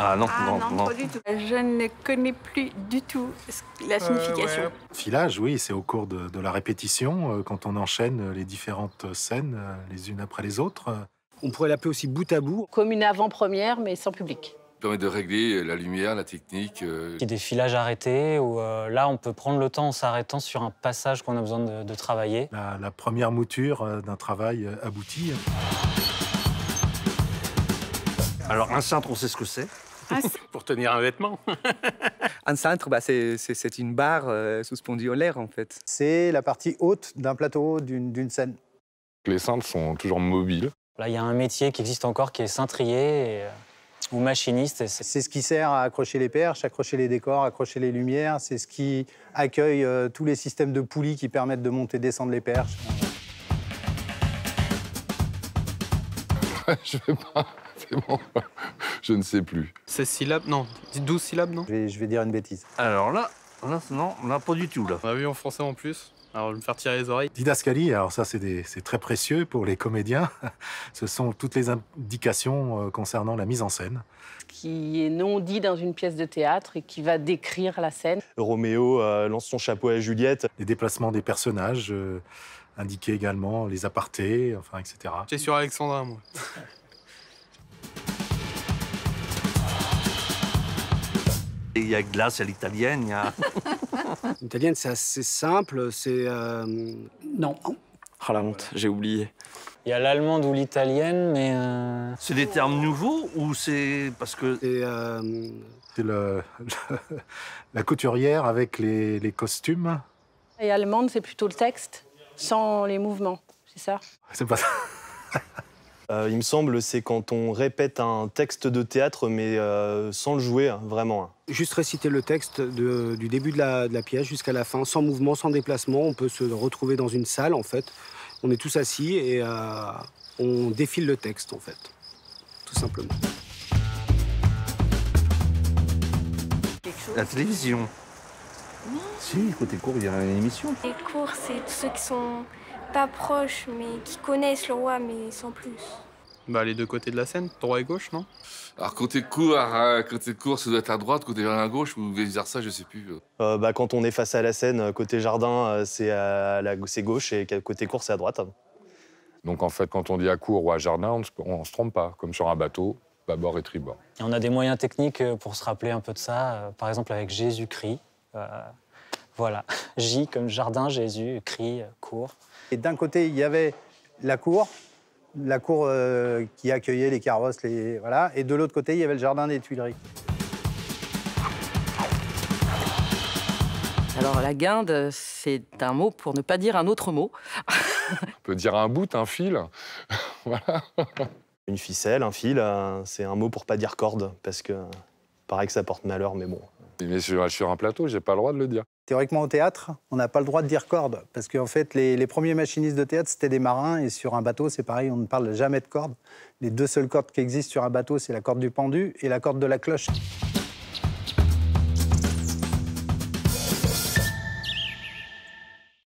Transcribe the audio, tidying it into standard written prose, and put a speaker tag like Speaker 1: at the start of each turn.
Speaker 1: Ah non,
Speaker 2: Ah
Speaker 1: non,
Speaker 2: non,
Speaker 1: non.
Speaker 2: pas du tout. Je ne connais plus du tout la signification.
Speaker 3: Filage, oui, c'est au cours de la répétition, quand on enchaîne les différentes scènes les unes après les autres.
Speaker 4: On pourrait l'appeler aussi bout à bout.
Speaker 5: Comme une avant-première, mais sans public.
Speaker 6: Ça permet de régler la lumière, la technique.
Speaker 7: Il y a des filages arrêtés où là, on peut prendre le temps en s'arrêtant sur un passage qu'on a besoin de travailler.
Speaker 3: La première mouture d'un travail abouti.
Speaker 1: Alors, un cintre, on sait ce que c'est.
Speaker 8: Pour tenir un vêtement.
Speaker 9: Un cintre, c'est une barre suspendue en l'air, en fait.
Speaker 4: C'est la partie haute d'un plateau d'une scène.
Speaker 10: Les cintres sont toujours mobiles.
Speaker 7: Là, il y a un métier qui existe encore qui est cintrier ou machiniste.
Speaker 4: C'est ce qui sert à accrocher les perches, accrocher les décors, accrocher les lumières. C'est ce qui accueille tous les systèmes de poulies qui permettent de monter et descendre les perches.
Speaker 10: Je vais pas, c'est bon. Je ne sais plus.
Speaker 8: 16 syllabes, non. 12 syllabes, non?
Speaker 4: Je vais dire une bêtise.
Speaker 1: Alors là, non, pas du tout, là.
Speaker 8: On a vu en français en plus. Alors, je vais me faire tirer les oreilles.
Speaker 3: Didascalie, alors ça, c'est très précieux pour les comédiens. Ce sont toutes les indications concernant la mise en scène.
Speaker 5: Qui est non dit dans une pièce de théâtre et qui va décrire la scène.
Speaker 11: Roméo lance son chapeau à Juliette.
Speaker 3: Les déplacements des personnages, indiquer également les apartés, enfin, etc.
Speaker 8: J'ai sur Alexandra, moi.
Speaker 1: Il y a glace à l'italienne, il y a...
Speaker 4: L'italienne, c'est assez simple, c'est...
Speaker 5: Non.
Speaker 11: Oh la honte, j'ai oublié.
Speaker 7: Il y a l'allemande ou l'italienne, mais...
Speaker 1: C'est des termes nouveaux ou c'est parce que...
Speaker 3: C'est la couturière avec les costumes.
Speaker 5: Et allemande, c'est plutôt le texte, sans les mouvements, c'est ça?
Speaker 3: C'est pas ça.
Speaker 11: Il me semble, c'est quand on répète un texte de théâtre, mais sans le jouer, hein, vraiment.
Speaker 4: Juste réciter le texte du début de la pièce jusqu'à la fin, sans mouvement, sans déplacement. On peut se retrouver dans une salle, en fait. On est tous assis et on défile le texte, en fait, tout simplement.
Speaker 1: La télévision.
Speaker 2: Non.
Speaker 1: Si, côté court, il y a une émission.
Speaker 2: Les cours, c'est ceux qui sont pas proches, mais qui connaissent le roi, mais sans plus.
Speaker 8: Bah, les deux côtés de la scène, droit et gauche, non?
Speaker 6: Alors, côté court, ça doit être à droite, côté jardin à gauche, ou vous voulez dire ça, je sais plus.
Speaker 11: Quand on est face à la scène, côté jardin, c'est gauche et côté court, c'est à droite.
Speaker 10: Donc en fait, quand on dit à court ou à jardin, on se trompe pas. Comme sur un bateau, bâbord et tribord.
Speaker 7: Et on a des moyens techniques pour se rappeler un peu de ça. Par exemple, avec Jésus-Christ. Voilà. J comme jardin, Jésus, Christ, cour.
Speaker 4: Et d'un côté, il y avait la cour qui accueillait les carrosses, voilà. Et de l'autre côté, il y avait le jardin des Tuileries.
Speaker 5: Alors la guinde, c'est un mot pour ne pas dire un autre mot.
Speaker 10: On peut dire un bout, un fil. Voilà.
Speaker 11: Une ficelle, un fil, c'est un mot pour pas dire corde, parce que paraît que ça porte malheur, mais bon.
Speaker 10: Mais sur un plateau, j'ai pas le droit de le dire.
Speaker 4: Théoriquement, au théâtre, on n'a pas le droit de dire corde, parce qu'en fait, les premiers machinistes de théâtre, c'était des marins, et sur un bateau, c'est pareil, on ne parle jamais de corde. Les deux seules cordes qui existent sur un bateau, c'est la corde du pendu et la corde de la cloche.